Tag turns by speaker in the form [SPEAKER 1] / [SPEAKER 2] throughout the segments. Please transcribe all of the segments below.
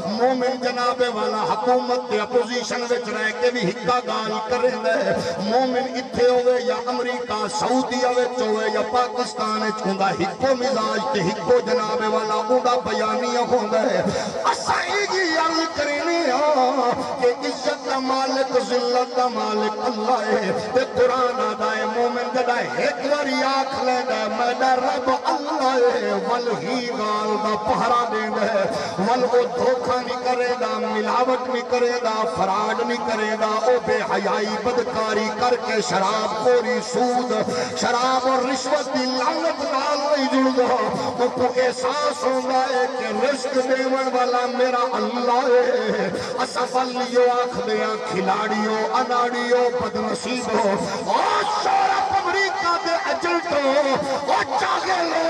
[SPEAKER 1] مومن جناب والا حکومت کے اپوزیشن وچ رہ کے بھی ہکا گال کریں دے مومن اتھے ہوئے یا امریکہ سعودیہ وچ ہوئے یا پاکستان وچ ہوندا ہکو مزاج تے ہکو جناب والا اوندا بیانیہ ہوندا ہے اساں ایگی عرض کرنی ہاں کہ عزت دا مالک ذلت دا مالک اللہ ہے تے قرآن آدھا ہے مومن جڑا ایک واری آکھ لیندا ہے میرا رب اللہ ہے ول ہی گال دا پہرا دیندا ہے ول او دھوکا نہیں کرے گا ملاوٹ نہیں کرے گا فراڈ نہیں کرے گا او بے حیائی بدکاری کر کے شراب خوری سود شراب اور رشوت دی لعنت نال نہیں جڑ گا او کو احساس ہوگا ہے کہ رزق دیون والا میرا اللہ ہے اسفلیو آنکھ دیا کھلاڑیوں اناڑیوں بدنصیبوں اور شورپ امریکہ دے اجلتوں اور چاگے لو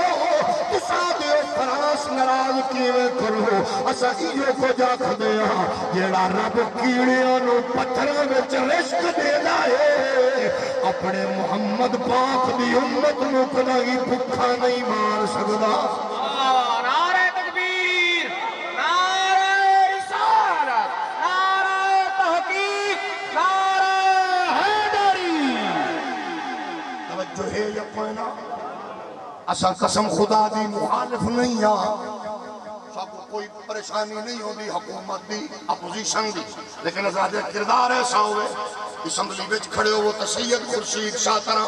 [SPEAKER 1] تسا دے فراس نراز کیوے کرو اسا ایو کو جاکھ دیا جیڑا رب کیڑیوں نو پتھروں وچ رزق دینا ہے اپنے محمد پاک دی امت نو کدی بھکھا نہیں مار سکدا
[SPEAKER 2] نعرہ تکبیر نعرہ رسالت نعرہ تحقیق نعرہ حیدری
[SPEAKER 1] توجہ ہے یا کوئی نہ اسا قسم خدا دی مخالف نہیں یا سب کوئی پریشانی نہیں ہوتی حکومت دی اپوزیشن دی لیکن ازاد کردار ایسا ہوئے اسمبلی بچ کھڑے ہو تو سید خورشید شاہ طرح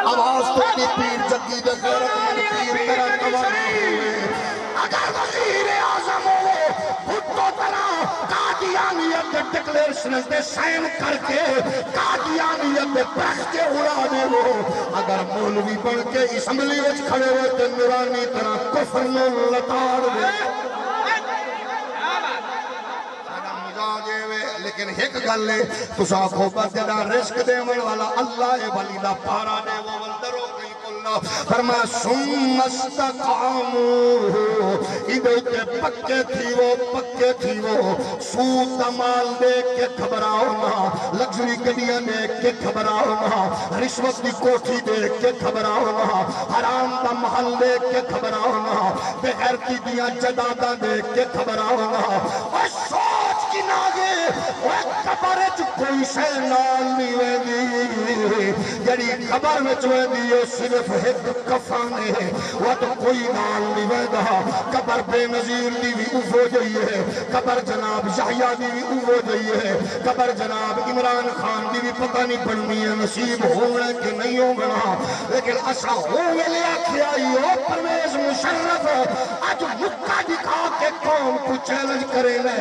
[SPEAKER 1] آواز تو کی پیر جگی دے غیرت من پیر طرح توارا ہوئے اگر وزیر اعظم ہوئے بھٹو طرح قادیانیت ڈکلیرشن دے سائن کر کے قادیانیت دے پرختے اڑا دے وہ اگر مولوی بن کے اسمبلی وچ کھڑے ہوئے تو نورانی طرح کفر میں لطار دے لیکن ایک گل ہے تسا کو بجڑا رزق دیون والا اللہ ہے ولی دا پارا دے وہ ولدرو کئی کلا فرما ثم استقاموا ادھے تے پکے تھی وہ سود دا مال دے کے گھبراؤ نہ لگژری گڈیاں دے کے گھبراؤ نہ رشوت دی کوٹھی دے کے گھبراؤ نہ حرام دا محل دے کے گھبراؤ نہ بے غیرتی دیاں جائیداداں دے کے گھبراؤ نہ اور سوچ کی ناگے وہ قبر چ کوئی شے نال نہیں ویندی جڑی قبر وچ ویندی ہے صرف ایک کفن ہے وہ تو کوئی نال نہیں ویندا قبر بے نظیر دی بھی اوہو جئی ہے قبر جناب یحییٰ دی بھی اوہو جئی ہے قبر جناب عمران خان دی بھی پتہ نہیں بننی ہے نصیب ہونا کہ نہیں ہونا لیکن اسا ہو ویلے آکھیا او پرویز مشرف اج مکہ دکھا کے قوم کو چیلنج کرے لے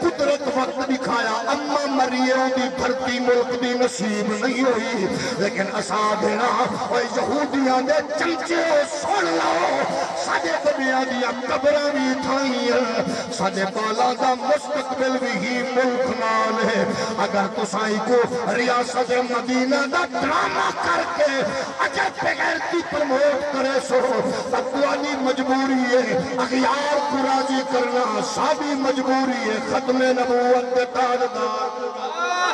[SPEAKER 1] قدرت وقت دکھایا اما مریم دی دھرتی ملک دی نصیب نہیں ہوئی لیکن اسا دینا اوے یہودیاں دے چمچے سن لو ساڈے دنیا دی قبراں بھی تھائیں ساڈے بالا دا مستقبل بھی ہی ملک نال ہے اگر تسائی کو ریاست مدینہ دا ڈرامہ کر کے اگر بغیرتی پرموٹ کرے سو تقوانی مجبوری ہے اغیار کو راضی کرنا ساری مجبوری ہے ختم نبوت دے تاجدار